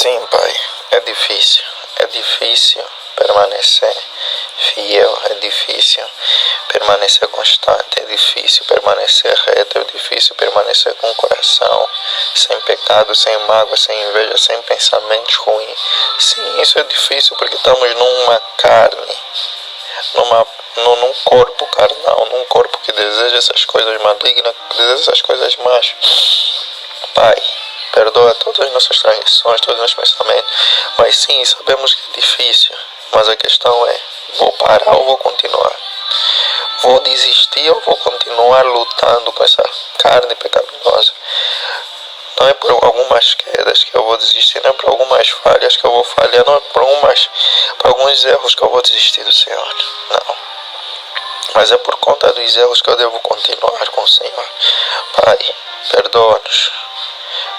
Sim, Pai, é difícil. É difícil permanecer fiel, é difícil permanecer constante, é difícil permanecer reto, é difícil permanecer com o coração sem pecado, sem mágoa, sem inveja, sem pensamentos ruins. Sim, isso é difícil porque estamos numa carne, num corpo carnal, num corpo que deseja essas coisas malignas, que deseja essas coisas más. Pai, perdoa todas as nossas transgressões, todos os nossos pensamentos. Mas sim, sabemos que é difícil. Mas a questão é, vou parar ou vou continuar? Vou desistir ou vou continuar lutando com essa carne pecaminosa? Não é por algumas quedas que eu vou desistir, não é por algumas falhas que eu vou falhar, não é por alguns erros que eu vou desistir do Senhor. Não. Mas é por conta dos erros que eu devo continuar com o Senhor. Pai, perdoa-nos.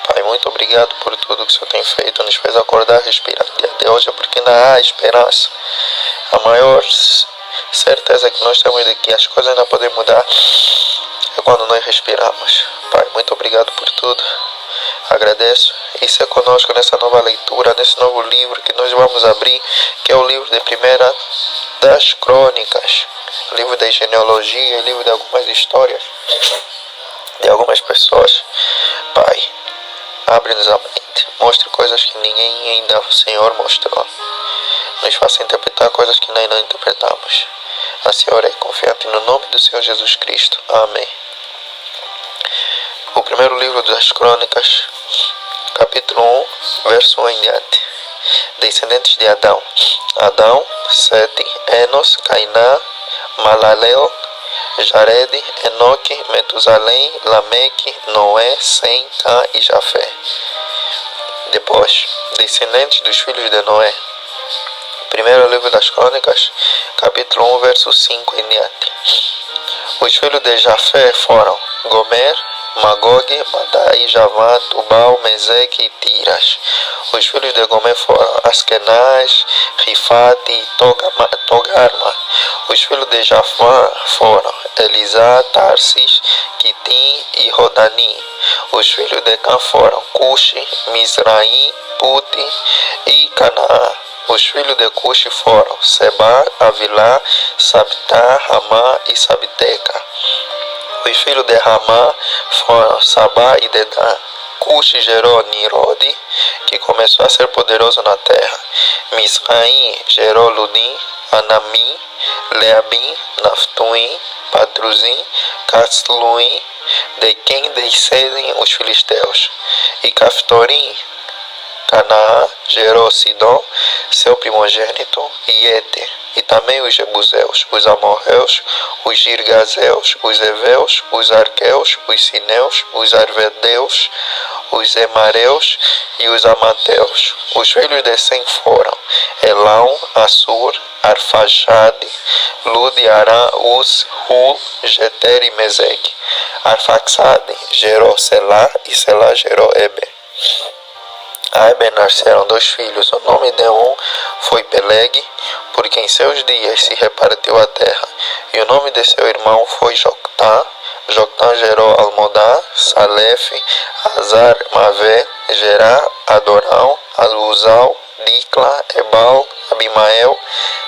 Pai, muito obrigado por tudo que o Senhor tem feito, nos fez acordar, respirar dia de hoje, porque ainda há esperança. A maior certeza que nós temos de que as coisas ainda podem mudar é quando nós respiramos. Pai, muito obrigado por tudo. Agradeço e ser conosco nessa nova leitura, nesse novo livro que nós vamos abrir, que é o livro de primeira das crônicas, livro da genealogia, livro de algumas histórias de algumas pessoas. Pai, abre-nos a mente, mostre coisas que ninguém ainda o Senhor mostrou. Nos faça interpretar coisas que nós não interpretamos. Assim orei confiante no nome do Senhor Jesus Cristo. Amém. O primeiro livro das crônicas, capítulo 1, verso 1 em diante. Descendentes de Adão. Adão, Sete, Enos, Cainã, Malaleel, Jared, Enoque, Metusalém, Lameque, Noé, Sem, Cã e Jafé. Depois, descendentes dos filhos de Noé. Primeiro livro das crônicas, capítulo 1, verso 5 em diante. Os filhos de Jafé foram Gomer, Magog, Madai, Javã, Tubal, Meseque e Tiras. Os filhos de Gomer foram Askenaz, Rifate e Togarma. Os filhos de Javã foram Elisá, Tarsis, Quitim e Rodani. Os filhos de Cã foram Cuxi, Mizraim, Puti e Canaã. Os filhos de Cuxi foram Seba, Avilá, Sabtá, Ramá e Sabteca. Os filhos de Ramá foram Sabá e Dedã. Cuxi gerou Nirode, que começou a ser poderoso na terra. Misraim gerou Ludim, Anamim, Leabim, Naftuim, Patruzim, Casluim, de quem descendem os filisteus. E Caftorim, Canaã gerou Sidom, seu primogênito, e Éter, e também os Jebuseus, os Amorreus, os Girgazeus, os Eveus, os Arqueus, os Sineus, os Arvedeus, os Emareus e os Amateus. Os filhos de Sem foram Elão, Assur, Arfaxade, Lud, Arã, Uz, Hul, Jeter e Meseque. Arfaxade gerou Selá e Selá gerou Eber. A Eber nasceram 2 filhos. O nome de um foi Peleg, porque em seus dias se repartiu a terra. E o nome de seu irmão foi Joctã. Joctã gerou Almodá, Salef, Azar, Mavé, Gerá, Adorão, Aluzal, Dicla, Ebal, Abimael,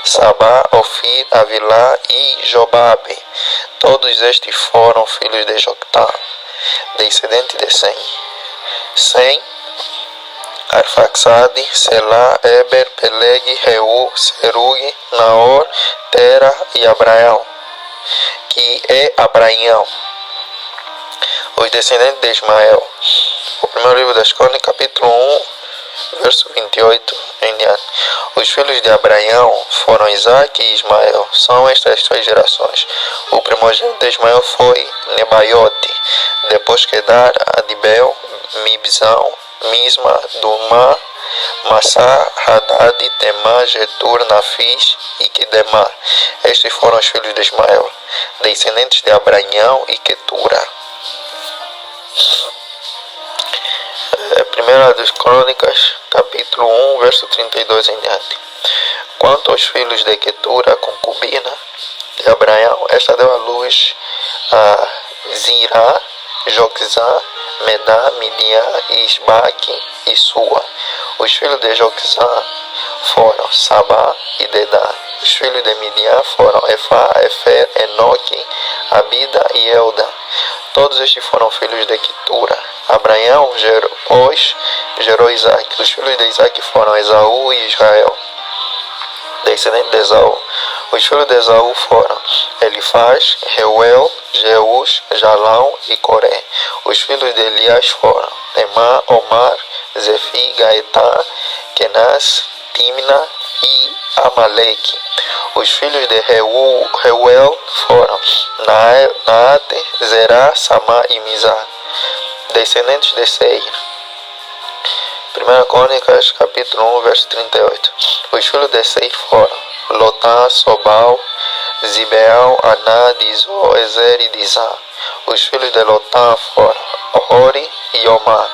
Sabá, Ofir, Avilá e Jobabe. Todos estes foram filhos de Joctã, descendente de Sem. Sem, Arfaxade, Selá, Eber, Peleg, Reu, Serug, Naor, Tera e Abraão, que é Abraão. Os descendentes de Ismael. O primeiro livro das crônicas, capítulo 1, verso 28 em diante. Os filhos de Abraão foram Isaac e Ismael. São estas 3 gerações. O primogênito de Ismael foi Nebaiote, depois Kedar, Adibel, Mibzão, Misma, Dumá, Massá, Hadad, Temá, Getur, Nafis e Quedemá. Estes foram os filhos de Ismael, descendentes de Abraão e Quetura. Primeira das crônicas, capítulo 1, verso 32 em diante. Quanto aos filhos de Quetura, a concubina de Abraão, esta deu à luz a Zirá, Joxã, Medá, Midian, Isbaque e Sua. Os filhos de Joquizã foram Sabá e Dedá. Os filhos de Midian foram Efá, Efer, Enoque, Abida e Elda. Todos estes foram filhos de Quetura. Abraão gerou Isaac. Os filhos de Isaac foram Esaú e Israel, descendente de Esaú. Os filhos de Esaú foram Elifaz, Reuel, Jeus, Jalão e Coré. Os filhos de Elias foram Emã, Omar, Zefi, Gaetá, Kenaz, Timna e Amaleque. Os filhos de Reuel foram Naate, Zerá, Samá e Mizá. Descendentes de Seir. 1 Crônicas, capítulo 1, verso 38. Os filhos de Seir foram Lotã, Sobal, Zibeão, Aná, Dizó, Ezer e Dizá. Os filhos de Lotã foram Hori e Omar.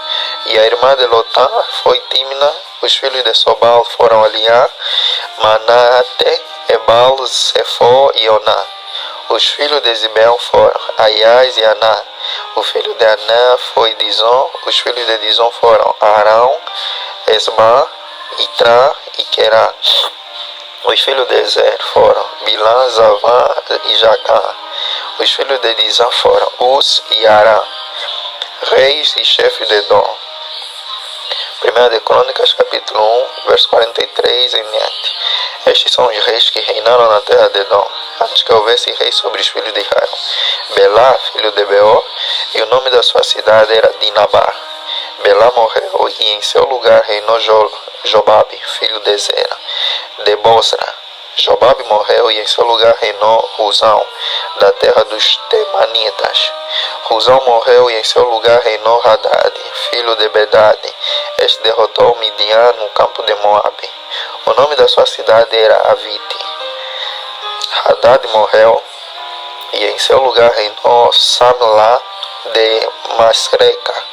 E a irmã de Lotã foi Timna. Os filhos de Sobal foram Aliá, Manate, Ebal, Sefó e Oná. Os filhos de Zibeão foram Aias e Aná. O filho de Aná foi Dizon. Os filhos de Dizon foram Arão, Esbá, Itrá e Querá. Os filhos de Ezer foram Bilã, Zavã e Jacá. Os filhos de Dizã foram Uz e Ará, reis e chefes de Edom. 1 de Crônicas, capítulo 1, verso 43 em diante. Estes são os reis que reinaram na terra de Edom, antes que houvesse rei sobre os filhos de Israel. Belá, filho de Beor, e o nome da sua cidade era Dinabá. Belá morreu e em seu lugar reinou Jobabe, filho de Zera, de Bosra. Jobabe morreu e em seu lugar reinou Uzão, da terra dos Temanitas. Uzão morreu e em seu lugar reinou Hadad, filho de Bedade. Este derrotou Midian no campo de Moabe. O nome da sua cidade era Avite. Hadad morreu e em seu lugar reinou Samlá de Masreca.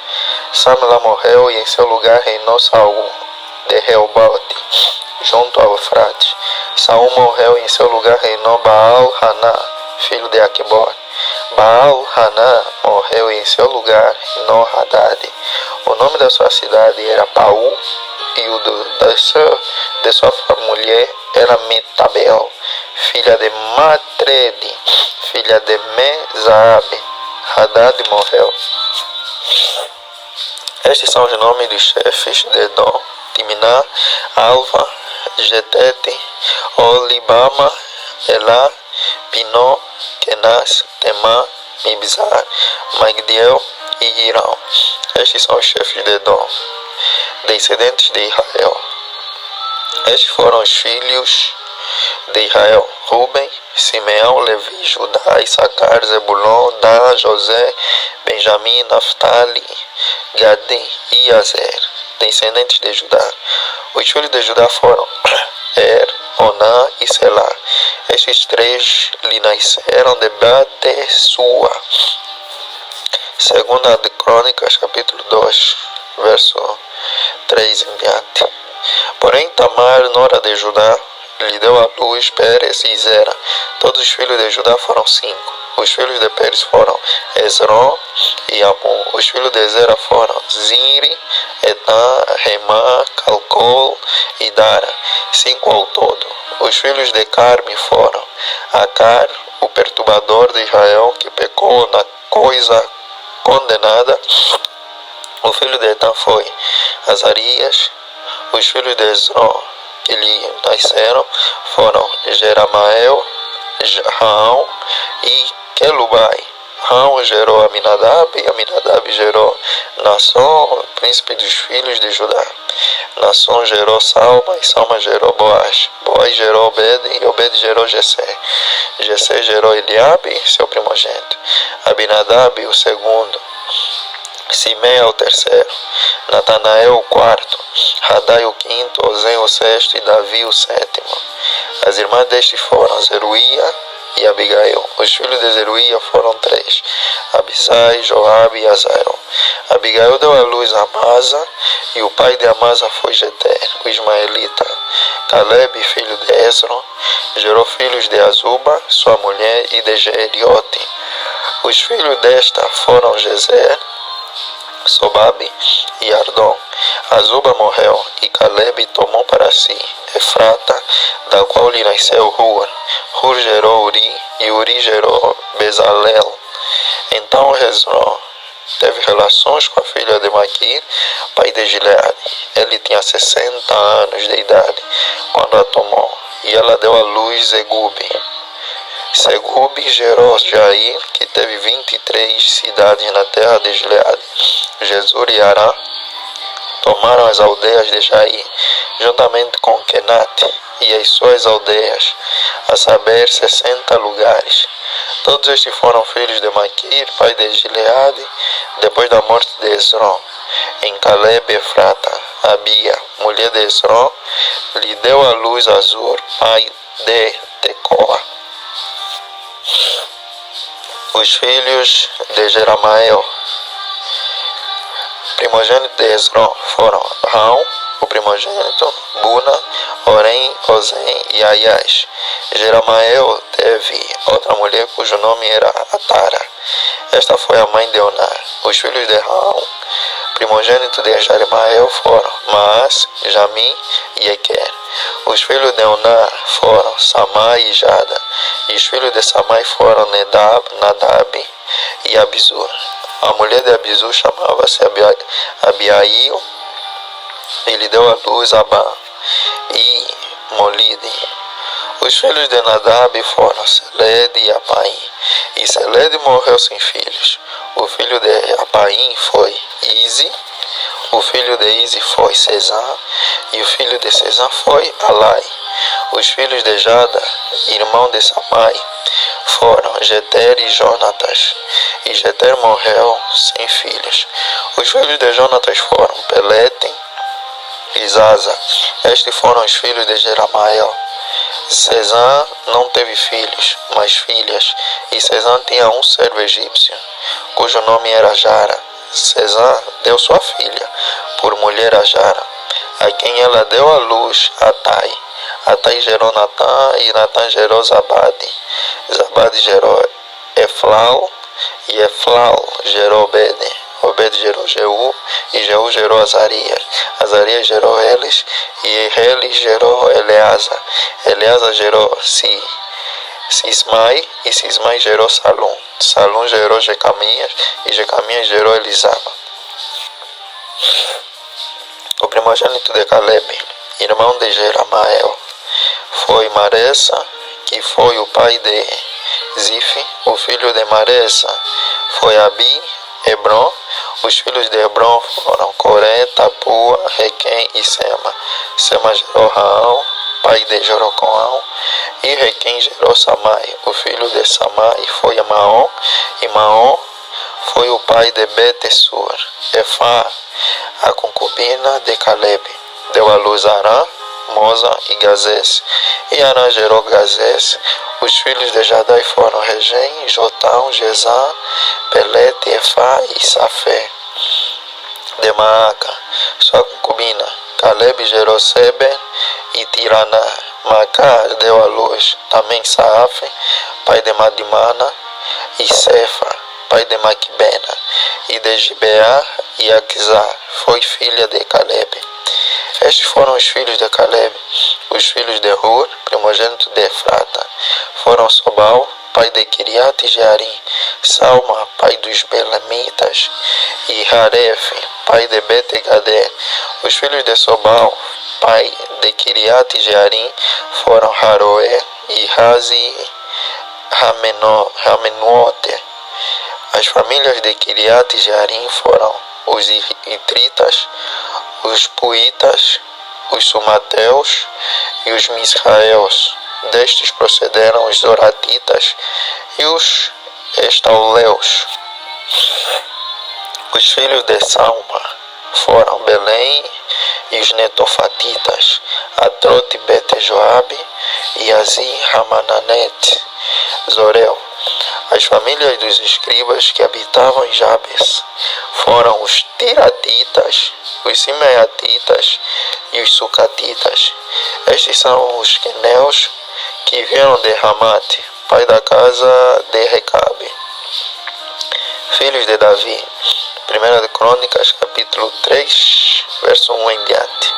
Samlá morreu e em seu lugar reinou Saul de Reobote, junto ao Eufrates. Saul morreu e em seu lugar reinou Baal-Haná, filho de Aquibor. Baal-Haná morreu e em seu lugar reinou Hadad. O nome da sua cidade era Paú e o de sua mulher era Metabel, filha de Matrede, filha de Mezabe. Hadad morreu. Estes são os nomes dos chefes de Edom: Timná, Alva, Getete, Olibama, Elá, Pinó, Kenaz, Temã, Mibzar, Magdiel e Irão. Estes são os chefes de Edom, descendentes de Israel. Estes foram os filhos de Israel: Ruben, Simeão, Levi, Judá, Issacar, Zebulon, Dan, José, Benjamim, Naftali, Gade e Azer. Descendentes de Judá. Os filhos de Judá foram Onã e Selá. Estes três lhe nasceram de Batesua. 2 de Crônicas, capítulo 2, verso 3 em diante. Porém, Tamar, nora de Judá, lhe deu à luz Pérez e Zera. Todos os filhos de Judá foram 5. Os filhos de Pérez foram Esrom e Amon. Os filhos de Zera foram Zinri, Etan, Remã, Calcol e Dara, 5 ao todo. Os filhos de Carme foram Acar, o perturbador de Israel, que pecou na coisa condenada. O filho de Etan foi Azarias. Os filhos de Esrom que lhe nasceram foram Jeramael, Raão e Kelubai. Raão gerou Aminadab, e Aminadab gerou Nasson, príncipe dos filhos de Judá. Nasson gerou Salma, e Salma gerou Boaz. Boaz gerou Obed, e Obed gerou Jessé. Jessé gerou Eliabe, seu primogênito. Abinadab, o segundo. Simei o terceiro. Natanael o quarto. Radai o quinto. Ozem o sexto e Davi o sétimo. As irmãs destes foram Zeruia e Abigail. Os filhos de Zeruia foram 3, Abisai, Joabe e Azael. Abigail deu à luz a Amasa, e o pai de Amasa foi Jeter, o ismaelita. Caleb, filho de Esron, gerou filhos de Azuba, sua mulher, e de Jeriote. Os filhos desta foram Gezer, Sobabe e Ardom. Azuba morreu, e Calebe tomou para si Efrata, da qual lhe nasceu Hur. Hur gerou Uri, e Uri gerou Bezalel. Então Hezron teve relações com a filha de Maquir, pai de Gileade. Ele tinha 60 anos de idade quando a tomou, e ela deu à luz Zegube. Segube gerou Jair, que teve 23 cidades na terra de Gileade. Jesur e Arã tomaram as aldeias de Jair, juntamente com Kenate e as suas aldeias, a saber, 60 lugares. Todos estes foram filhos de Maquir, pai de Gileade, depois da morte de Hezron. Em Caleb Efrata, Abia, mulher de Hezron, lhe deu à luz Azur, pai de Tecoa. Os filhos de Jeramael, primogênito de Hezron, foram Rão, o primogênito, Buna, Orem, Ozem e Aias. Jeramael teve outra mulher cujo nome era Atara. Esta foi a mãe de Oná. Os filhos de Rão, primogênito de Jeramael, foram Maas, Jamim e Equer. Os filhos de Oná foram Samai e Jada. E os filhos de Samai foram Nadab e Abizur. A mulher de Abizur chamava-se Abiail, e lhe deu à luz Abá e Molide. Os filhos de Nadab foram Seled e Apaim, e Seled morreu sem filhos. O filho de Apaim foi Ize, o filho de Ize foi Cesã, e o filho de Cesã foi Alai. Os filhos de Jada, irmão de Samai, foram Jeter e Jonatas, e Jeter morreu sem filhos. Os filhos de Jonatas foram Pelete e Zaza. Estes foram os filhos de Jeramael. Cesã não teve filhos, mas filhas, e Cesã tinha um servo egípcio, cujo nome era Jara. Cesã deu sua filha por mulher a Jara, a quem ela deu à luz Atai. Atai gerou Natã, e Natã gerou Zabade. Zabade gerou Eflau, e Eflau gerou Obed. Obed gerou Jeú, e Jeú gerou Azarias. Azarias gerou Elis, e Elis gerou Eleasa. Eleasa gerou Sismai, e Sismai gerou Salum. Salum gerou Jecamias, e Jecamias gerou Elisama. O primogênito de Caleb, irmão de Jeramael, foi Maressa, que foi o pai de Zif. O filho de Maressa foi Abi, Hebron. Os filhos de Hebron foram Coré, Tapua, Requem e Sema. Sema gerou Raão, pai de Jorocoão, e Requem gerou Samai. O filho de Samai foi Maom, e Maom foi o pai de Betesur. Efá, a concubina de Caleb, deu à luz Arã, Moza e Gazés. E Arã gerou Gazés. Os filhos de Jadai foram Regem, Jotão, Jezã, Pelete, Efá e Safé. De Maaca, sua concubina, Caleb gerou Seben e Tiraná. Macá deu à luz também Saaf, pai de Madimana, e Cefa, pai de Maquibena. E de Gibeá e Aquizá foi filha de Caleb. Estes foram os filhos de Caleb. Os filhos de Hur, primogênito de Efrata, foram Sobal, pai de Kiriat e Jearim, Salma, pai dos Belemitas, e Haref, pai de Bet-Gadé. Os filhos de Sobal, pai de Kiriat e Jearim, foram Haroé e Razi Ramenote. As famílias de Kiriat e Jearim foram os Itritas, os Puitas, os Sumateus e os Misraels. Destes procederam os Zoratitas e os Estauleus. Os filhos de Salma foram Belém e os Netofatitas, Atrote Bete-Joabe e Azim Ramananet, Zorel. As famílias dos escribas que habitavam em Jabes foram os Tiratitas, os Simeatitas e os Sucatitas. Estes são os Queneus que vieram de Ramate, pai da casa de Recabe. Filhos de Davi, Primeira de Crônicas, capítulo 3, verso 1 em diante.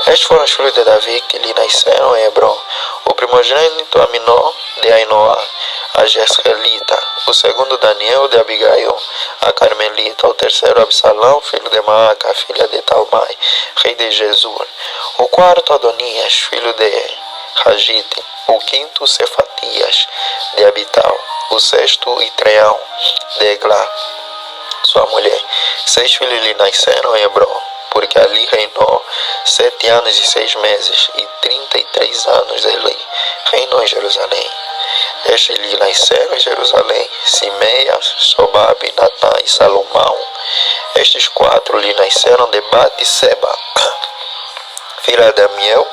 Estes foram os filhos de Davi que lhe nasceram em Hebron. O primogênito Aminó de Ainoá, a Jezreelita. O segundo Daniel de Abigail, a Carmelita. O terceiro Absalão, filho de Maaca, filha de Talmai, rei de Jesur. O quarto Adonias, filho de Ragite. O quinto Cefatias de Abital. O sexto Itreão de Eglá, sua mulher. 6 filhos lhe nasceram em Hebron, porque ali reinou 7 anos e 6 meses, e 33 anos ele reinou em Jerusalém. Estes lhe nasceram em Jerusalém: Simeia, Sobabe, Natã e Salomão. Estes 4 lhe nasceram de Bat-seba, filha de Amiel.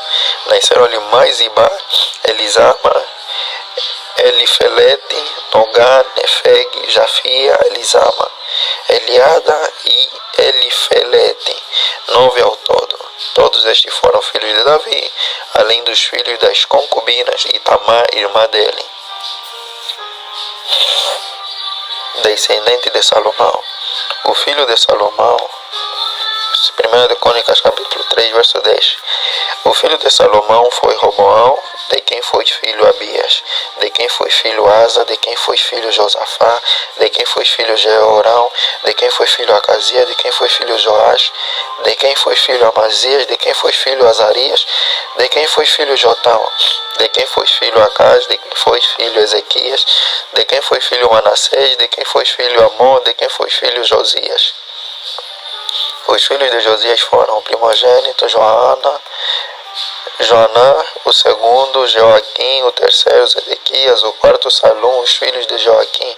Nasceram-lhe mais Iba, Elisama, Elifelete, Nogá, Nefeg, Jafia, Elisama, Eliada e Elifelete, 9 ao todo. Todos estes foram filhos de Davi, além dos filhos das concubinas e Tamar, irmã dele. Descendente de Salomão. O filho de Salomão, 1 de Crônicas, capítulo 3, verso 10. O filho de Salomão foi Roboão, de quem foi filho Abias, de quem foi filho Asa, de quem foi filho Josafá, de quem foi filho Jeorão, de quem foi filho Acasias, de quem foi filho Joás, de quem foi filho Amazias, de quem foi filho Azarias, de quem foi filho Jotão, de quem foi filho Acaz, de quem foi filho Ezequias, de quem foi filho Manassés, de quem foi filho Amon, de quem foi filho Josias. Os filhos de Josias foram o primogênito Joanã, o segundo Joaquim, o terceiro Zedequias, o quarto Salum. Os filhos de Joaquim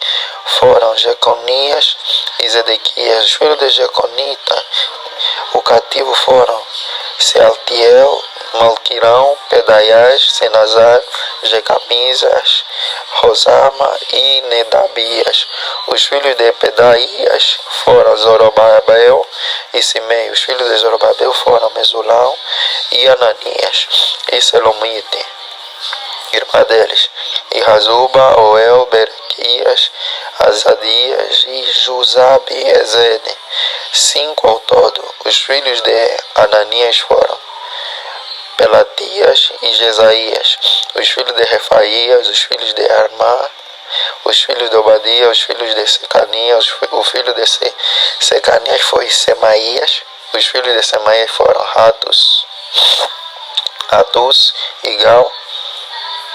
foram Jeconias e Zedequias. Os filhos de Jeconita, o cativo, foram Sealtiel, Malquirão, Pedaias, Senazar, Jecamisas, Rosama e Nedabias. Os filhos de Pedaias foram Zorobabel e Simei. Os filhos de Zorobabel foram Mesulão e Ananias e Selomite, irmã deles, e Razuba, Oel, Berequias, Azadias e Juzabe Ezede, 5 ao todo. Os filhos de Ananias foram Pelatias e Jesaías. Os filhos de Refaías, os filhos de Armá, os filhos de Obadia, os filhos de Secanias. O filho de Secanias foi Semaías. Os filhos de Semaías foram Atus, Igal,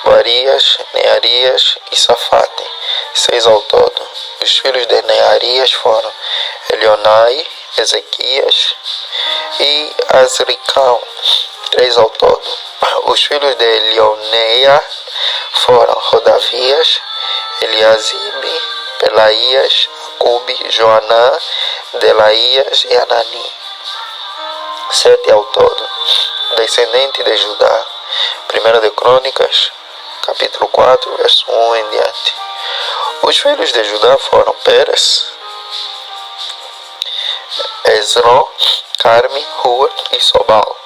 Barias, Nearias e Safate, 6 ao todo. Os filhos de Nearias foram Elionai, Ezequias e Azricão, 3 ao todo. Os filhos de Elioneia foram Rodavias, Eliasibe, Pelaías, Acube, Joanã, Delaías e Anani, 7 ao todo. Descendente de Judá. 1 de Crônicas, capítulo 4, verso 1 em diante. Os filhos de Judá foram Pérez, Esron, Carme, Hur e Sobal.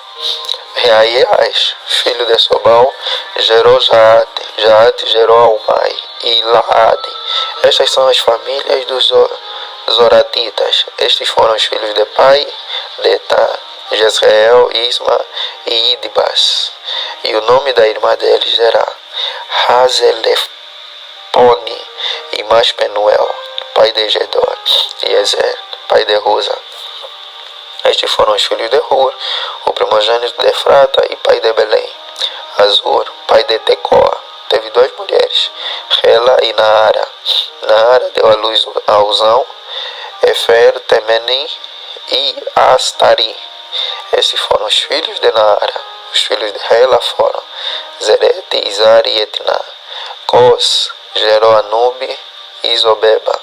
Reaias, filho de Sobal, gerou Jaate. Jaate gerou Almai e Laade. Estas são as famílias dos Zoratitas. Estes foram os filhos de pai de Etã, Jezreel, Isma e Idbas. E o nome da irmã deles era Hazelefone e Maspenuel, pai de Gedor, e Ezer, pai de Ruza. Estes foram os filhos de Hur, o primogênito de Efrata e pai de Belém. Azur, pai de Tecoa, teve 2 mulheres, Rela e Naara. Naara deu à luz a Uzão, Efer, Temeni e Astari. Estes foram os filhos de Naara. Os filhos de Rela foram Zerete, Izari e Etná. Cos gerou Anube e Zobeba.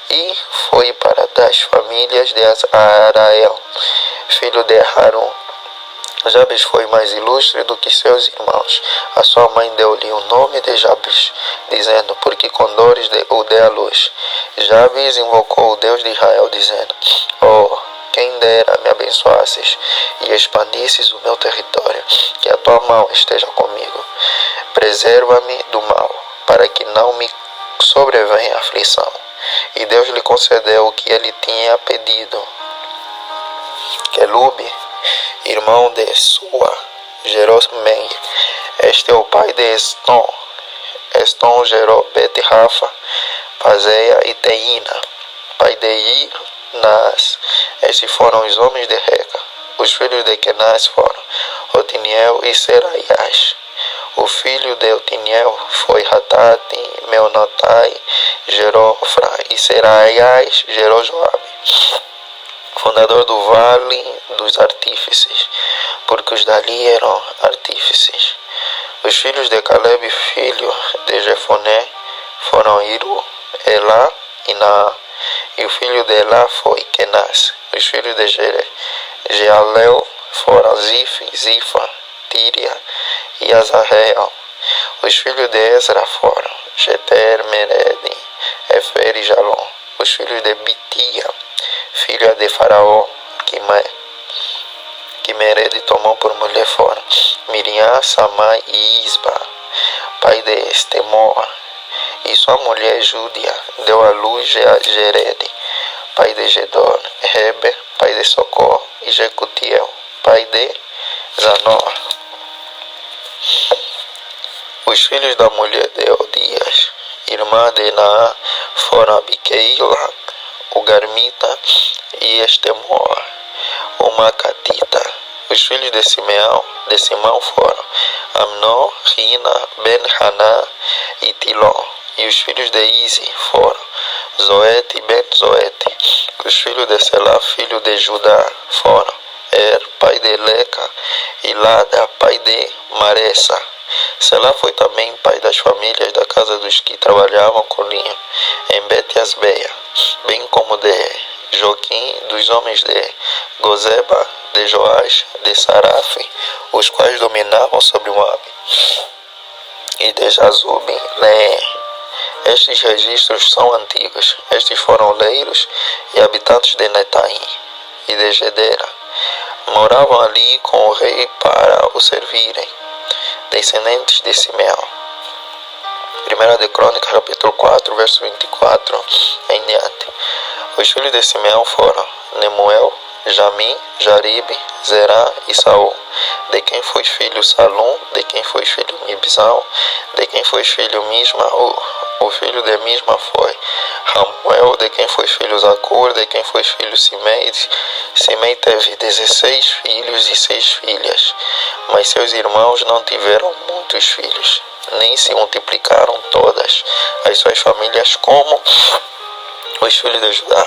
E foi para das famílias de Arael, filho de Harum. Jabes foi mais ilustre do que seus irmãos. A sua mãe deu-lhe o nome de Jabes, dizendo, porque com dores o dê à luz. Jabes invocou o Deus de Israel, dizendo, oh, quem dera me abençoasses e expandisses o meu território, que a tua mão esteja comigo. Preserva-me do mal, para que não me sobrevenha aflição. e Deus lhe concedeu o que ele tinha pedido. Quelube, irmão de Sua, gerou Meng. Este é o pai de Eston. Eston gerou Bet-Rafa, Pazeia e Teína, pai de Ir-Nas. Estes foram os homens de Reca. Os filhos de Kenaz foram Otiniel e Seraias. O filho de Otiniel foi Hatate, Meonotai, gerou Ofra, e Seraias gerou Joabe, fundador do vale dos artífices, porque os dali eram artífices. Os filhos de Caleb, filho de Jefoné, foram Iru, Elá e Naá, e o filho de Elá foi Kenaz. Os filhos de Jealel foram Zif, Zifa, Tíria e Azareel. Os filhos de Ezra foram Jeter, Mered, Efer e Jalom. Os filhos de Bitia, filha de Faraó, que Mered tomou por mulher, foram Miriam, Samai e Isba, pai de Estemoa. E sua mulher Júdia deu à luz Jered, pai de Gedor, Heber, pai de Socó, e Jecutiel, pai de Zanoa. Os filhos da mulher de Odias, irmã de Naá, foram Abiqueila, o Garmita, e Estemoa, o Macatita. Os filhos de Simão foram Amnon, Rina, Ben-Haná e Tiló. E os filhos de Izi foram Zoete e Ben-Zoete. Os filhos de Selá, filho de Judá, foram pai de Leca, e Lada, pai de Maressa. Selá foi também pai das famílias da casa dos que trabalhavam com linho em Bet-Asbeia, bem como de Joquim, dos homens de Gozeba, de Joás, de Saraf, os quais dominavam sobre Moabe, e de Jazube, Leé. Estes registros são antigos. Estes foram leiros e habitantes de Netaim e de Gedera. Moravam ali com o rei para o servirem, descendentes de Simeão. 1 de Crônicas, capítulo 4, verso 24 em diante. Os filhos de Simeão foram Nemuel, Jamim, Jaribe, Zerá e Saul, de quem foi filho Salum, de quem foi filho Mibzal, de quem foi filho Misma, o filho de Misma foi Ramuel, de quem foi filho Zacur, de quem foi filho Simei. Simei teve 16 filhos e 6 filhas, mas seus irmãos não tiveram muitos filhos, nem se multiplicaram todas as suas famílias como os filhos de Judá.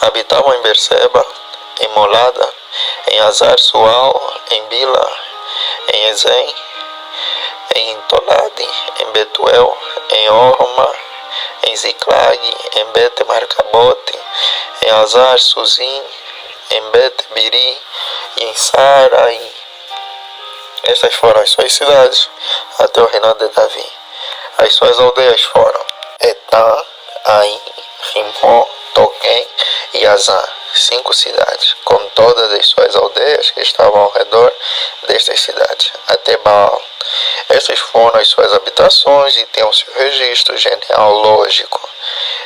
Habitavam em Berseba, em Molada, em Azar-Sual, em Bila, em Ezem, em Tolade, em Betuel, em Orma, em Ziclag, em Bet-Marcabote, em Azar-Suzim, em Bet-Biri e em Saraim. Estas foram as suas cidades até o reinado de Davi. As suas aldeias foram Etã, Aim, Rimon, Toquém e Azã, 5 cidades, com todas as suas aldeias que estavam ao redor destas cidades, até Baal. Estas foram as suas habitações e têm o seu registro genealógico.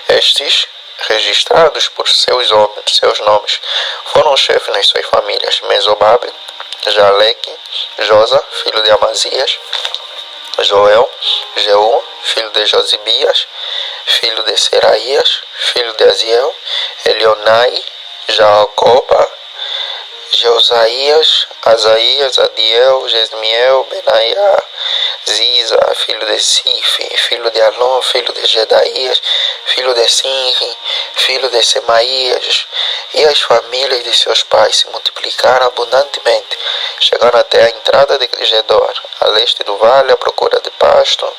Estes, registrados por seus nomes, foram chefes nas suas famílias: Mesobabe, Jaleque, Josa, filho de Amazias, Joel, Jeú, filho de Josibias, filho de Seraías, filho de Aziel, Elionai, Jacoba, Josias, Asaías, Adiel, Jesmiel, Benaiah, Ziza, filho de Sife, filho de Alon, filho de Jedaías, filho de Sinri, filho de Semaías, e as famílias de seus pais se multiplicaram abundantemente, chegando até a entrada de Gedor, a leste do vale, à procura de pasto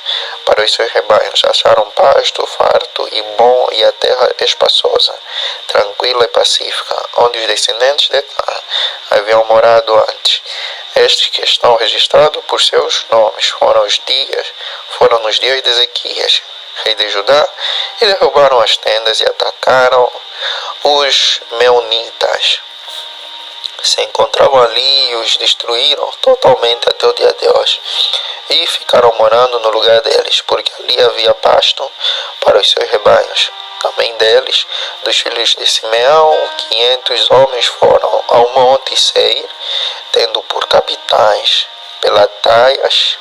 para os seus rebanhos. Acharam pasto farto e bom e a terra espaçosa, tranquila e pacífica, onde os descendentes de Cã haviam morado antes. Estes que estão registrados por seus nomes foram nos dias de Ezequias, rei de Judá, e derrubaram as tendas e atacaram os Meunitas. Se encontravam ali e os destruíram totalmente até o dia de hoje, e ficaram morando no lugar deles, porque ali havia pasto para os seus rebanhos. Também deles, dos filhos de Simeão, 500 homens foram ao monte Seir, tendo por capitães Pelatias,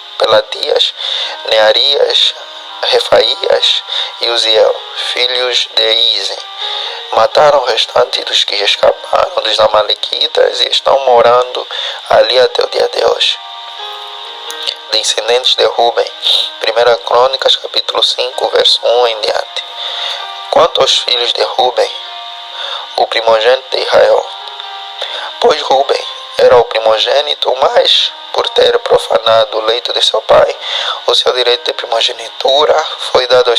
Nearias, Refaías e Uziel, filhos de Ize. Mataram o restante dos que escaparam dos amalequitas e estão morando ali até o dia de hoje. Descendentes de Ruben, 1 Crônicas, capítulo 5, verso 1 em diante. Quanto aos filhos de Ruben, o primogênito de Israel, pois Ruben era o primogênito, mas, por ter profanado o leito de seu pai, o seu direito de primogenitura foi dado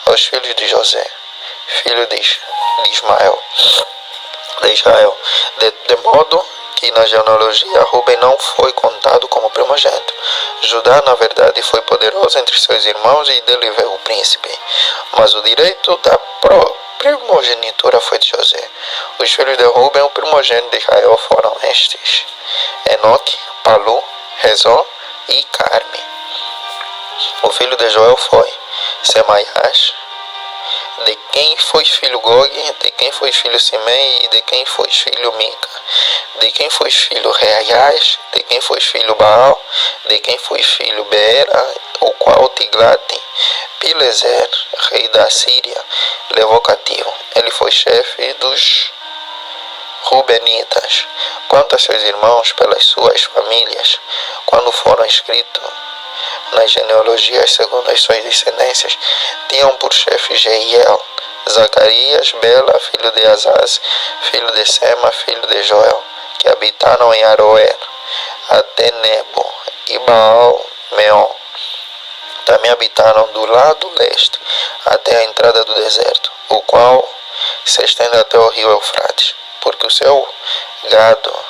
aos filhos de José, filho de Israel. De modo que na genealogia Ruben não foi contado como primogênito. Judá, na verdade, foi poderoso entre seus irmãos e dele veio o príncipe. Mas o direito da primogenitura foi de José. Os filhos de Ruben, o primogênito de Israel, foram estes: Enoque, Palu, Rezó e Carme. O filho de Joel foi Semaias, de quem foi filho Gog, de quem foi filho Simei, e de quem foi filho Mica, de quem foi filho Reaias, de quem foi filho Baal, de quem foi filho Beera, o qual Tiglat-Pileser, rei da Síria, levou cativo. Ele foi chefe dos Rubenitas. Quanto a seus irmãos, pelas suas famílias, quando foram escritos nas genealogias segundo as suas descendências, tinham por chefe Jeiel, Zacarias, Bela, filho de Azaz, filho de Sema, filho de Joel, que habitaram em Aroer, até Nebo e Baal-Meon. Também habitaram do lado leste, até a entrada do deserto, o qual se estende até o rio Eufrates, porque o seu gado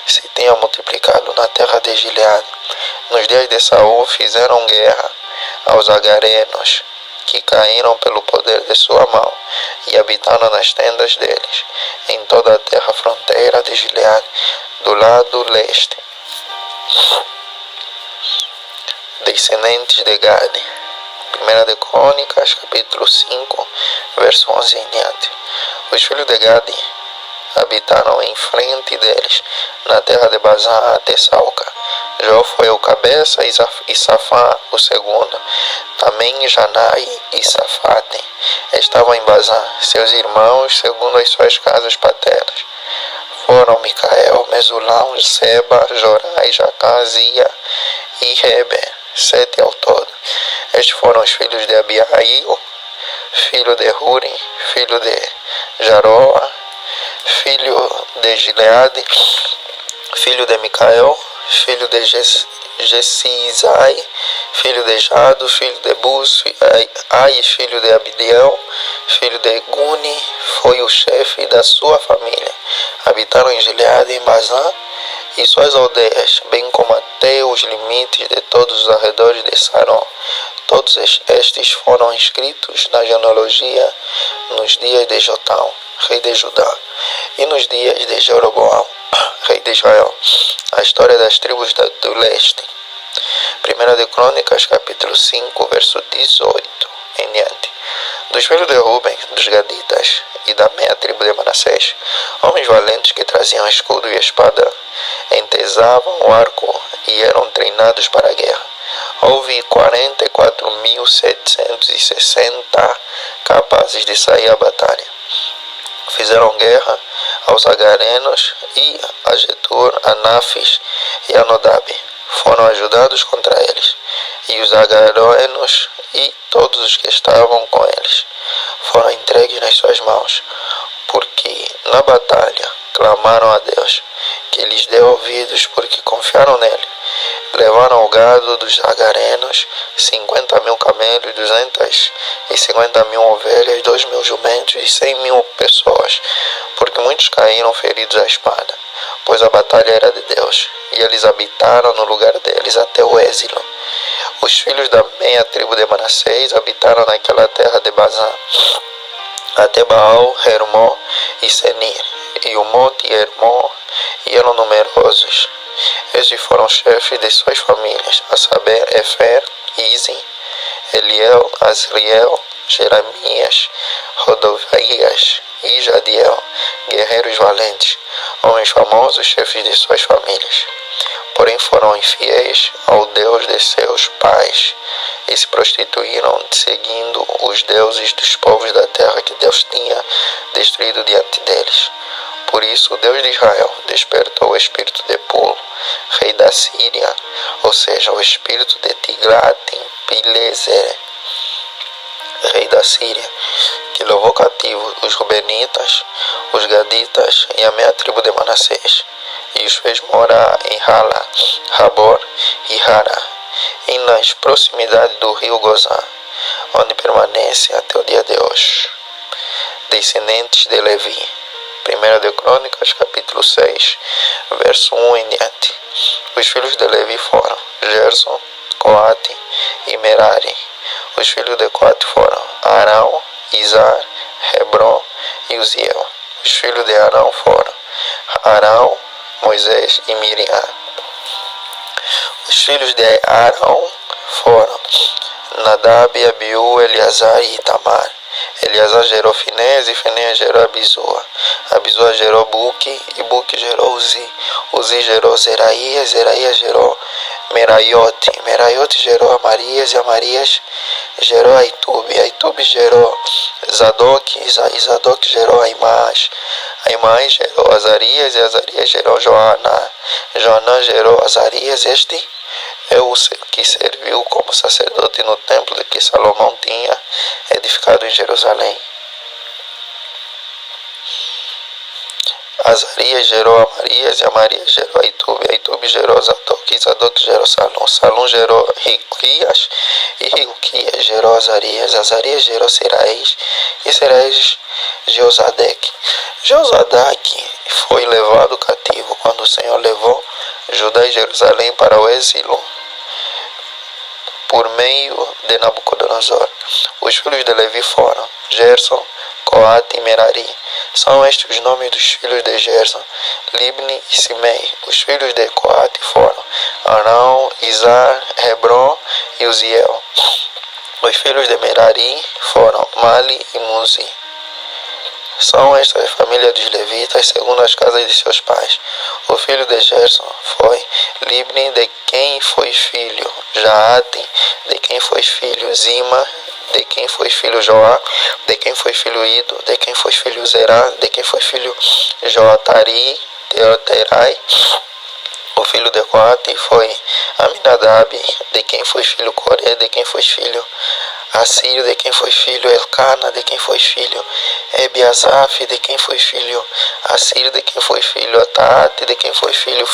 se tinha multiplicado na terra de Gileade. Nos dias de Saul fizeram guerra aos agarenos, que caíram pelo poder de sua mão, e habitaram nas tendas deles, em toda a terra fronteira de Gileade, do lado leste. Descendentes de Gade, 1 de Crônicas, capítulo 5, verso 11 em diante. Os filhos de Gade habitaram em frente deles, na terra de Bazã até Salca. Jó foi o cabeça e Safá o segundo. Também Janai e Safate estavam em Bazã. Seus irmãos, segundo as suas casas paternas, foram Micael, Mesulão, Seba, Jorai, Jacazia e Rebe, 7 ao todo. Estes foram os filhos de Abiail, filho de Huri, filho de Jaroa, filho de Gileade, filho de Micael, filho de Jessizai, filho de Jado, filho de Bus, Ai, filho de Abidiel, filho de Guni, foi o chefe da sua família. Habitaram em Gileade, em Bazã e suas aldeias, bem como até os limites de todos os arredores de Saron. Todos estes foram inscritos na genealogia nos dias de Jotão, rei de Judá, e nos dias de Jeroboão, rei de Israel. A história das tribos do leste. 1 de Crônicas, capítulo 5, verso 18 em diante. Dos filhos de Ruben, dos Gaditas e da meia tribo de Manassés, homens valentes que traziam escudo e espada, entesavam o arco e eram treinados para a guerra. Houve 44.760 capazes de sair à batalha. Fizeram guerra aos agarenos e a Getur, a Nafis e a Nodab. Foram ajudados contra eles, e os agarenos e todos os que estavam com eles foram entregues nas suas mãos, porque na batalha clamaram a Deus, que lhes deu ouvidos, porque confiaram nele. Levaram o gado dos agarenos, 50.000 camelos, 250.000 ovelhas, 2.000 jumentos e 100.000 pessoas, porque muitos caíram feridos à espada, pois a batalha era de Deus, e eles habitaram no lugar deles até o Êxilo. Os filhos da meia tribo de Manassés habitaram naquela terra de Bazã, até Baal, Hermon e Senir, e o monte Hermon, e eram numerosos. Estes foram chefes de suas famílias, a saber, Efer, Izem, Eliel, Azriel, Jeremias, Rodovias e Jadiel, guerreiros valentes, homens famosos, chefes de suas famílias. Porém foram infiéis ao Deus de seus pais e se prostituíram seguindo os deuses dos povos da terra que Deus tinha destruído diante deles. Por isso o Deus de Israel despertou o espírito de Pul, rei da Síria, ou seja, o espírito de Tiglat-Pileser, rei da Síria, que levou cativo os Rubenitas, os Gaditas e a meia tribo de Manassés, e os fez morar em Hala, Rabor e Hara, e nas proximidades do rio Gozã, onde permanece até o dia de hoje. Descendentes de Levi. 1 de Crônicas, capítulo 6, verso 1 em diante. Os filhos de Levi foram Gerson, Coate e Merari. Os filhos de Coate foram Arão, Izar, Hebron e Uziel. Os filhos de Arão foram Arão, Moisés e Miriam. Os filhos de Arão foram Nadab, Abiú, Eleazar e Itamar. Eleazar gerou Finés e Finés gerou Abisua. Abisua gerou Buque e Buque gerou Uzi. Uzi gerou Zeraías, Zeraías gerou Meraiote. Meraiote gerou Amarias e Amarias gerou Aitube. Aitube gerou Zadok e Zadok gerou Aimás. Aimás gerou Azarias e Azarias gerou Joanã. Joanã gerou Azarias. Este é o que serviu como sacerdote no templo que Salomão tinha edificado em Jerusalém. Azarias gerou Amarias e Amarias gerou Aitube. Aitube gerou Zadok e Zadok gerou Salum. Salum gerou Hilquias e Hilquias gerou Azarias. Azarias gerou Seraías e Seraías Jeozadeque. Jeozadeque foi levado cativo quando o Senhor levou Judá e Jerusalém para o exílio por meio de Nabucodonosor. Os filhos de Levi foram Gerson, Coate e Merari. São estes os nomes dos filhos de Gerson, Libni e Simei. Os filhos de Coate foram Arão, Izar, Hebron e Uziel. Os filhos de Merari foram Mali e Muzi. São estas as famílias dos levitas, segundo as casas de seus pais. O filho de Gerson foi Libni, de quem foi filho Jaate, de quem foi filho Zima, de quem foi filho Joá, de quem foi filho Ido, de quem foi filho Zerá, de quem foi filho Joatari, Terai. O filho de Coate foi Aminadab, de quem foi filho Coré, de quem foi filho Assírio, de quem foi filho Elcana, de quem foi filho Ebiasaf, de quem foi filho Assírio, de quem foi filho Ataate, de quem foi filho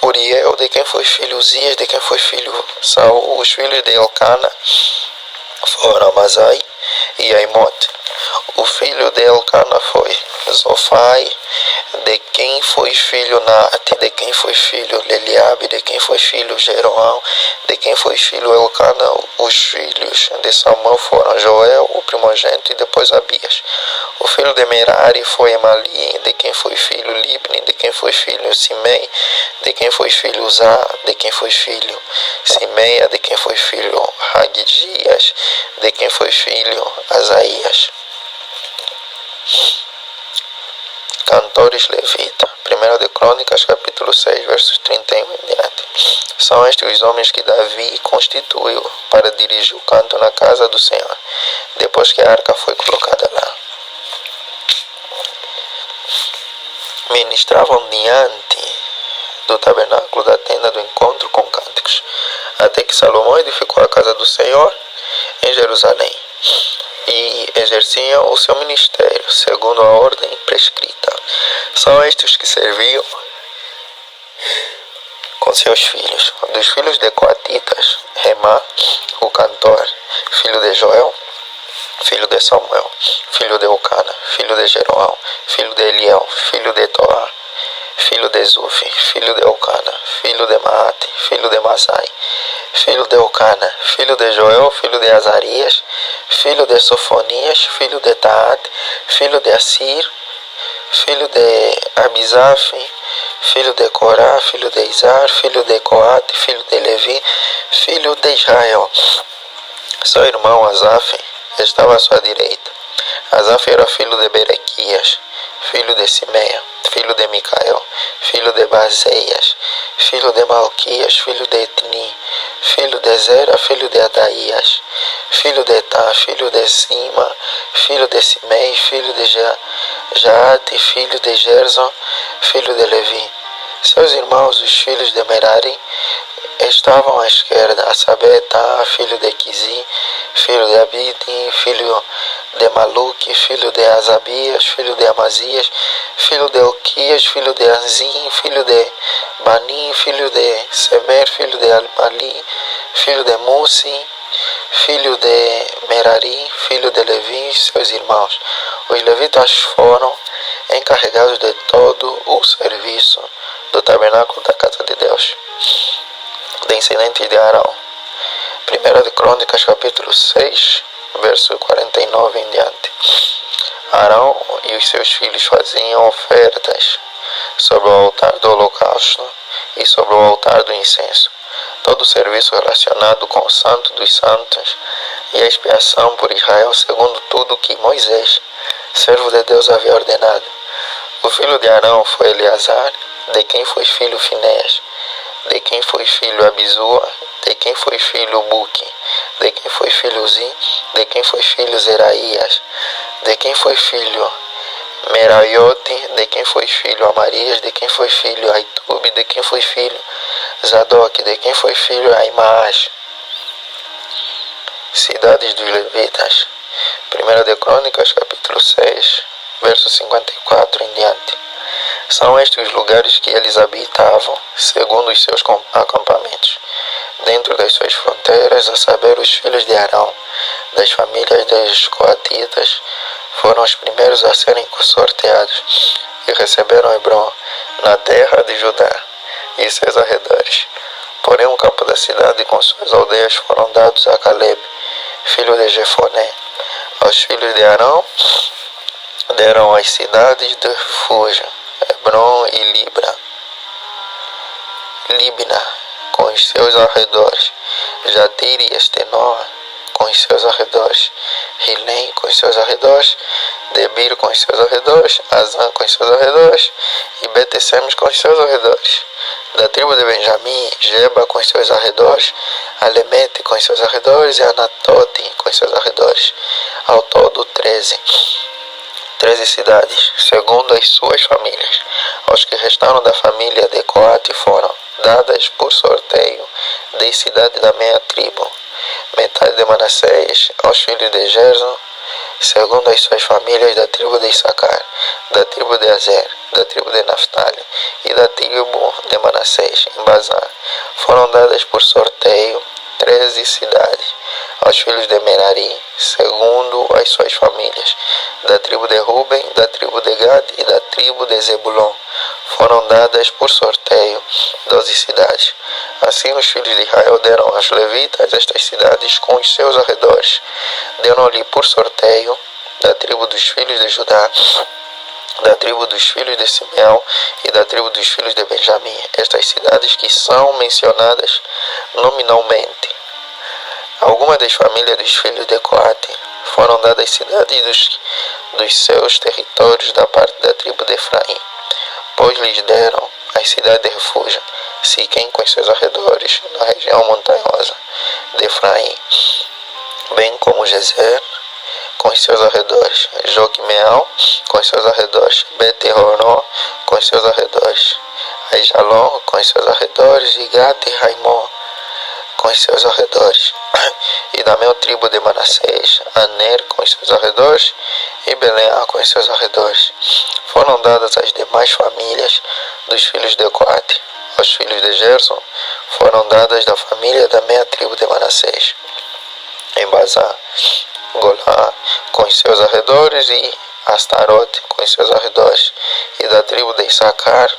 Uriel, de quem foi filho Uzias, de quem foi filho Saul. Os filhos de Elcana foram Amazai e Aimote. O filho de Elcana foi Zofai, de quem foi filho Naate, de quem foi filho Leliabe, de quem foi filho Jeroão, de quem foi filho Elcana. Os filhos de Samuel foram Joel, o primogênito, e depois Abias. O filho de Merari foi Emali, de quem foi filho Libni, de quem foi filho Simei, de quem foi filho Uzá, de quem foi filho Simeia, de quem foi filho Hagdias, de quem foi filho Asaías. Cantores Levita. 1 de Crônicas, capítulo 6, versos 31 em diante. São estes os homens que Davi constituiu para dirigir o canto na casa do Senhor, depois que a arca foi colocada lá. Ministravam diante do tabernáculo da tenda do encontro com cânticos, até que Salomão edificou a casa do Senhor em Jerusalém, e exerciam o seu ministério segundo a ordem prescrita. São estes que serviam com seus filhos. Dos filhos de Coatitas, Remá, o cantor, filho de Joel, filho de Samuel, filho de Eucana, filho de Jeroão, filho de Eliel, filho de Toá, filho de Zufi, filho de Eucana, filho de Maate, filho de Masai, filho de Eucana, filho de Joel, filho de Azarias, filho de Sofonias, filho de Taat, filho de Assir, filho de Abizaf, filho de Corá, filho de Izar, filho de Coate, filho de Levi, filho de Israel. Seu irmão Asaf estava à sua direita. Asaf era filho de Berequias, filho de Simeia, filho de Micael, filho de Bazeias, filho de Malquias, filho de Etni, filho de Zera, filho de Adaías, filho de Etã, filho de Sima, filho de Simei, filho de Jaate, filho de Gerson, filho de Levi. Seus irmãos, os filhos de Merari, estavam à esquerda, a saber, Etã, filho de Quizi, filho de Abidi, filho de Maluque, filho de Azabias, filho de Amazias, filho de Oquias, filho de Anzim, filho de Bani, filho de Semer, filho de Almali, filho de Musi, filho de Merari, filho de Levi, seus irmãos. Os levitas foram encarregados de todo o serviço do tabernáculo da casa de Deus. Descendentes de Arão. 1 de Crônicas, capítulo 6, verso 49 em diante. Arão e os seus filhos faziam ofertas sobre o altar do holocausto e sobre o altar do incenso. Todo o serviço relacionado com o Santo dos Santos e a expiação por Israel, segundo tudo que Moisés, servo de Deus, havia ordenado. O filho de Arão foi Eleazar, de quem foi filho Finéas, de quem foi filho Abisua, de quem foi filho Buque, de quem foi filho Zi, de quem foi filho Zeraías, de quem foi filho Meraiote, de quem foi filho Amarias, de quem foi filho Aitube, de quem foi filho Zadok, de quem foi filho Aimaas. Cidades dos Levitas. 1 de Crônicas, capítulo 6, verso 54 em diante. São estes os lugares que eles habitavam, segundo os seus acampamentos, dentro das suas fronteiras, a saber, os filhos de Arão, das famílias dos coatitas, foram os primeiros a serem sorteados e receberam Hebron, na terra de Judá e seus arredores. Porém, o campo da cidade com suas aldeias foram dados a Caleb, filho de Jefoné. Aos filhos de Arão deram as cidades de refúgio, Hebron e Libna, com os seus arredores, Jatir e Estenoa, com os seus arredores, Hilém, com os seus arredores, Debir, com os seus arredores, Azã, com os seus arredores, e Betesemes, com os seus arredores. Da tribo de Benjamim, Geba, com os seus arredores, Alemete, com os seus arredores, e Anatote, com os seus arredores. Ao todo, 13 cidades, segundo as suas famílias. Aos que restaram da família de Coate foram dadas por sorteio de cidade da meia tribo. Metade de Manassés aos filhos de Gerson, segundo as suas famílias, da tribo de Issacar, da tribo de Azer, da tribo de Naftali e da tribo de Manassés, em Bazã. Foram dadas por sorteio 13 cidades. Aos filhos de Merari, segundo as suas famílias, da tribo de Ruben, da tribo de Gad e da tribo de Zebulon, foram dadas por sorteio 12 cidades. Assim os filhos de Israel deram aos levitas estas cidades com os seus arredores. Deram-lhe por sorteio da tribo dos filhos de Judá, da tribo dos filhos de Simeão e da tribo dos filhos de Benjamim, estas cidades que são mencionadas nominalmente. Algumas das famílias dos filhos de Coate foram dadas cidades dos seus territórios da parte da tribo de Efraim, pois lhes deram as cidades de refúgio, Siquém com seus arredores, na região montanhosa de Efraim, bem como Gezer com seus arredores, Joquemeal com seus arredores, Bet-Horon com seus arredores, Aijalon com seus arredores, e Gat e Raimon com seus arredores, e da minha tribo de Manassés, Aner com seus arredores, e Beleá com seus arredores. Foram dadas as demais famílias dos filhos de Coate. Aos filhos de Gerson foram dadas da família da minha tribo de Manassés, em Bazã, Golá com seus arredores, e Astarote com seus arredores, e da tribo de Issacar,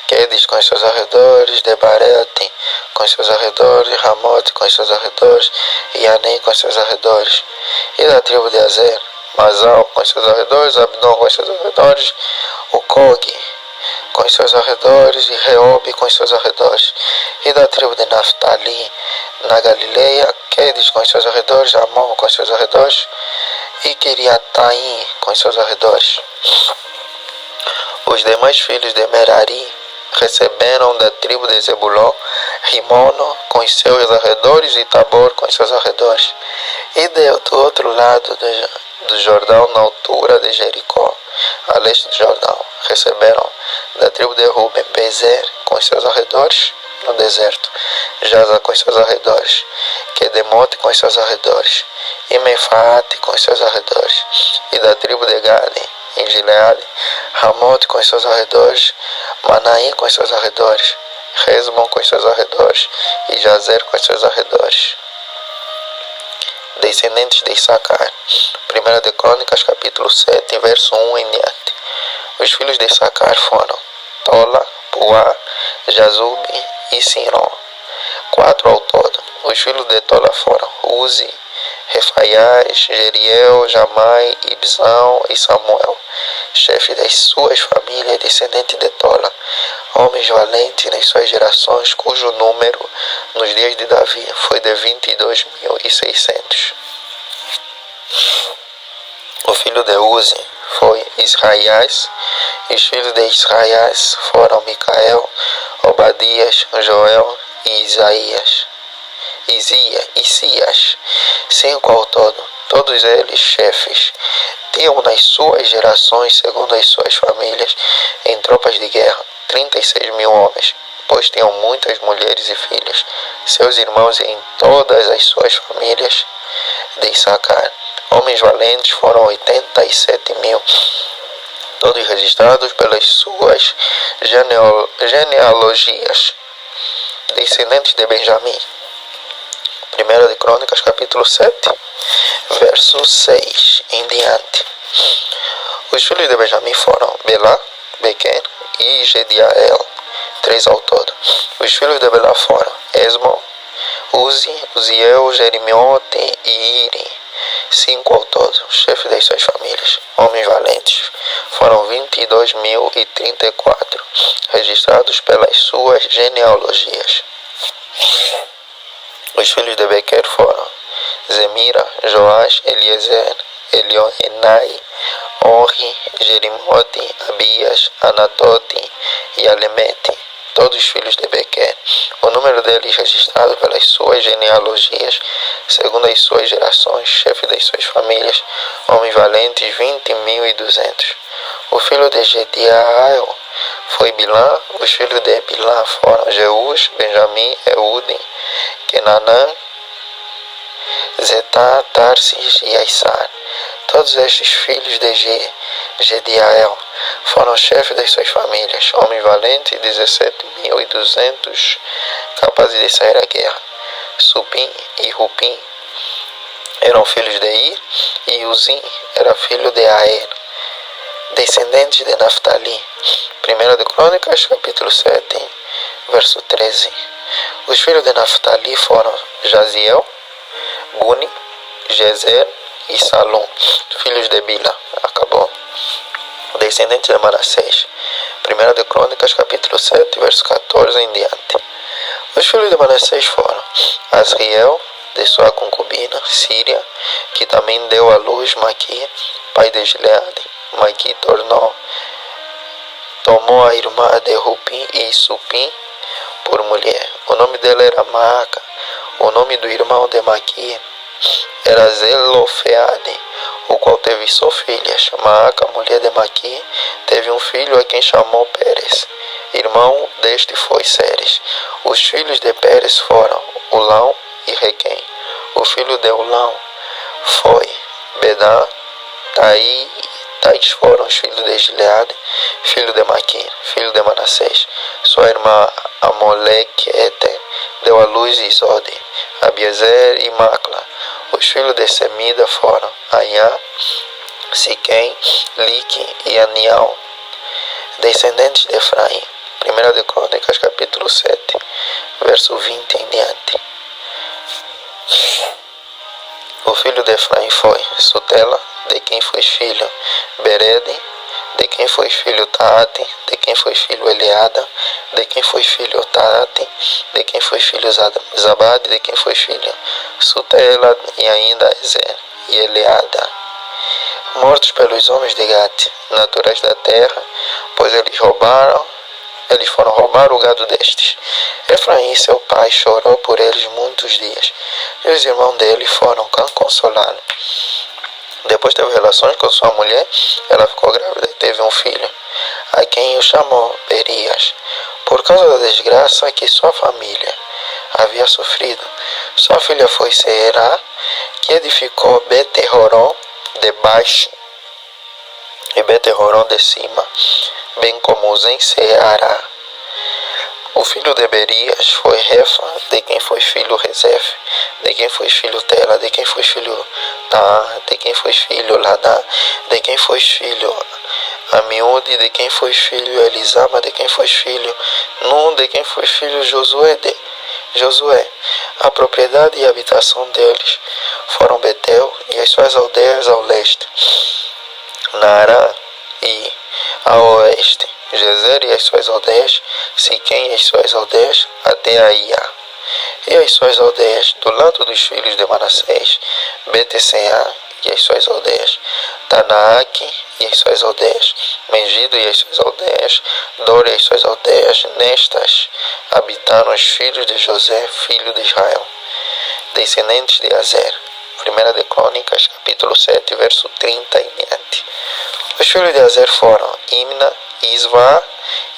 Quedes com seus arredores, Debarete com seus arredores, Ramote com seus arredores, e Anem com seus arredores, e da tribo de Azer, Mazal com seus arredores, Abdon com seus arredores, o Cog com os seus arredores, e Reobe com os seus arredores. E da tribo de Naftali, na Galileia, Quedes com os seus arredores, Amon com os seus arredores, e Quiriataim com os seus arredores. Os demais filhos de Merari receberam da tribo de Zebulon, Rimono com os seus arredores e Tabor com os seus arredores. E do outro lado do Jordão, na altura de Jericó, a leste do Jordão, receberam da tribo de Ruben, Bezer com os seus arredores, no deserto, Jaza com os seus arredores, Quedemote com os seus arredores, e Mefaate com os seus arredores. E da tribo de Gade, em Gileade, Ramote com os seus arredores, Manaim com os seus arredores, Resbon com os seus arredores, e Jazer com os seus arredores. Descendentes de Issacar. 1 de Crônicas, capítulo 7, verso 1 em diante. Os filhos de Issacar foram Tola, Puá, Jazube e Sinron, 4 ao todo. Os filhos de Tola foram Uzi, Refaias, Jeriel, Jamai, Ibzão e Samuel, chefe das suas famílias, descendente de Tola, homens valentes nas suas gerações, cujo número nos dias de Davi foi de 22.600. O filho de Uzi foi Israias, e os filhos de Israias foram Micael, Obadias, Joel e Isias, 5 ao todo, todos eles chefes. Tinham nas suas gerações, segundo as suas famílias, em tropas de guerra, 36.000 homens, pois tinham muitas mulheres e filhas. Seus irmãos em todas as suas famílias de Issacar, homens valentes, foram 87.000, todos registrados pelas suas genealogias. Descendentes de Benjamim. 1 de Crônicas, capítulo 7, verso 6 em diante. Os filhos de Benjamim foram Belá, Bequer e Gediael, 3 ao todo. Os filhos de Belá foram Esmon, Uzi, Uziel, Jerimiote e Iri, 5 ao todo, chefe das suas famílias, homens valentes. Foram 22.034, registrados pelas suas genealogias. Os filhos de Bequer foram Zemira, Joás, Eliezer, Elioenai, Onri, Jerimote, Abias, Anatote e Alemete, todos filhos de Bequer. O número deles registrado pelas suas genealogias, segundo as suas gerações, chefe das suas famílias, homens valentes, 20.200. O filho de Gediael foi Bilã. Os filhos de Bilã foram Jeús, Benjamim, Eudem, Kenanã, Zetá, Tarsis e Aissar. Todos estes filhos de Gediael foram chefes das suas famílias, homens valentes, 17.200, capazes de sair à guerra. Supim e Rupim eram filhos de Ir, e Uzim era filho de Aer. Descendentes de Naftali. 1 de Crônicas, capítulo 7, verso 13. Os filhos de Naftali foram Jaziel, Guni, Jezer e Salum, filhos de Bila. Acabou. Descendentes de Manassés. 1 de Crônicas, capítulo 7, verso 14 em diante. Os filhos de Manassés foram Asriel, de sua concubina, Síria, que também deu à luz Maqui, pai de Gileade. Maqui tomou a irmã de Rupim e Supim por mulher. O nome dela era Maaca. O nome do irmão de Maqui era Zelofeade, o qual teve só filhas. Maaca, mulher de Maqui, teve um filho a quem chamou Pérez. Irmão deste foi Seres. Os filhos de Pérez foram Ulão e Requém. O filho de Ulão foi Bedã, Tais foram os filhos de Gileade, filho de Maqui, filho de Manassés. Sua irmã Amolequete deu à luz Isode, Abiezer e Macla. Os filhos de Semida foram Anhá, Siquém, Lique e Anial. Descendentes de Efraim. 1 de Crônicas, capítulo 7, verso 20 em diante. O filho de Efraim foi Sutela, de quem foi filho Berede, De quem foi filho Taate, de quem foi filho Eleada, de quem foi filho Taate, de quem foi filho Zabade, de quem foi filho Sutela e ainda Ezer e Eleada. Mortos pelos homens de Gate, naturais da terra, pois eles foram roubar o gado destes. Efraim, seu pai, chorou por eles muitos dias, e os irmãos dele foram consolá-lo. Depois teve relações com sua mulher, ela ficou grávida e teve um filho, a quem o chamou Berias, por causa da desgraça que sua família havia sofrido. Sua filha foi Será, que edificou Bet-horon de baixo e Bet-horon de cima, bem como os em Ceará. O filho de Berias foi Refa, de quem foi filho Rezef, de quem foi filho Tela, de quem foi filho Taá, de quem foi filho Ladá, de quem foi filho Amiúde, de quem foi filho Elisama, de quem foi filho Num, de quem foi filho Josué. A propriedade e a habitação deles foram Betel e as suas aldeias ao leste, Naarã e ao oeste, Gezer e as suas aldeias, Siquém e as suas aldeias, até Aia, e as suas aldeias, do lado dos filhos de Manassés, Betseá e as suas aldeias, Tanaaque e as suas aldeias, Megido e as suas aldeias, Dor e as suas aldeias. Nestas habitaram os filhos de José, filho de Israel, descendentes de Azer. 1 de Crônicas, capítulo 7, verso 30 em diante. Os filhos de Azer foram Imna, Isvá,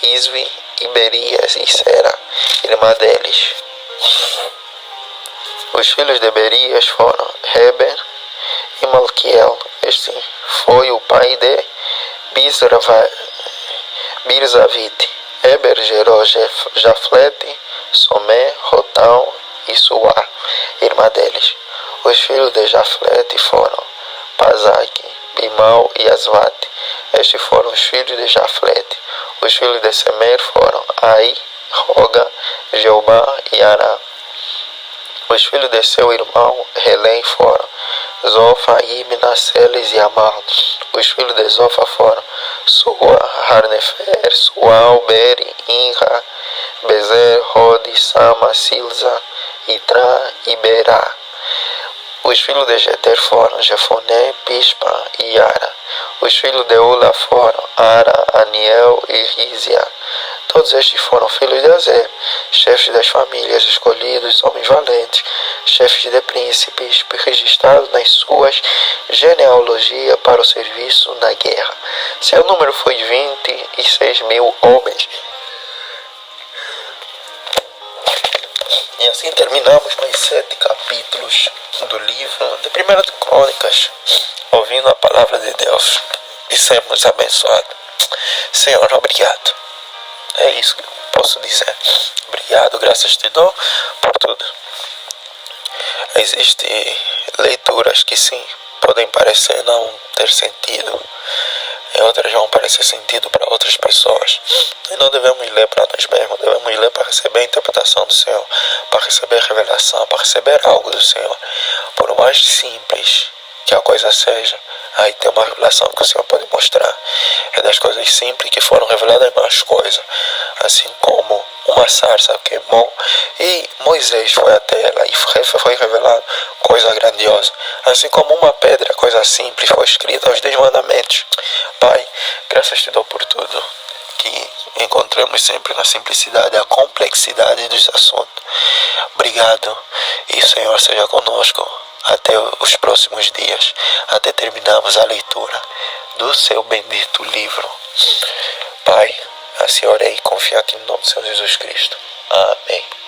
Isvi, Iberias e Sera, irmã deles. Os filhos de Berias foram Heber e Malquiel. Este foi o pai de Birzavite. Heber gerou Jaflete, Somé, Rotal e Suá, irmã deles. Os filhos de Jaflete foram Pazaque, Bimal e Asvate. Estes foram os filhos de Jaflete. Os filhos de Semer foram Ai, Roga, Jeubá e Ará. Os filhos de seu irmão Relém foram Zofa, Imna, Seles e Amal. Os filhos de Zofa foram Sua, Harnefer, Sual, Beri, Inra, Bezer, Rode, Sama, Silza, Itrã e Berá. Os filhos de Jeter foram Jefoné, Pispa e Ara. Os filhos de Ula foram Ara, Aniel e Rizia. Todos estes foram filhos de Azer, chefes das famílias, escolhidos, homens valentes, chefes de príncipes, registrados nas suas genealogias para o serviço na guerra. Seu número foi 26.000 homens. E assim terminamos mais 7 capítulos do livro de 1 de Crônicas, ouvindo a palavra de Deus e sermos abençoados. Senhor, obrigado. É isso que eu posso dizer. Obrigado, graças te dou por tudo. Existem leituras que sim, podem parecer não ter sentido, e outras vão parecer sentido para outras pessoas. E não devemos ler para nós mesmos, devemos ler para receber a interpretação do Senhor, para receber a revelação, para receber algo do Senhor. Por mais simples que a coisa seja, aí tem uma revelação que o Senhor pode mostrar. É das coisas simples que foram reveladas mais coisas, assim como uma sarça queimou e Moisés foi até ela e foi revelado coisa grandiosa, assim como uma pedra, coisa simples, foi escrita os 10 mandamentos. Pai, graças te dou por tudo, que encontramos sempre na simplicidade a complexidade dos assuntos. Obrigado, e Senhor seja conosco até os próximos dias, até terminarmos a leitura do seu bendito livro. Pai, assim orei, confiante no nome do Senhor Jesus Cristo. Amém.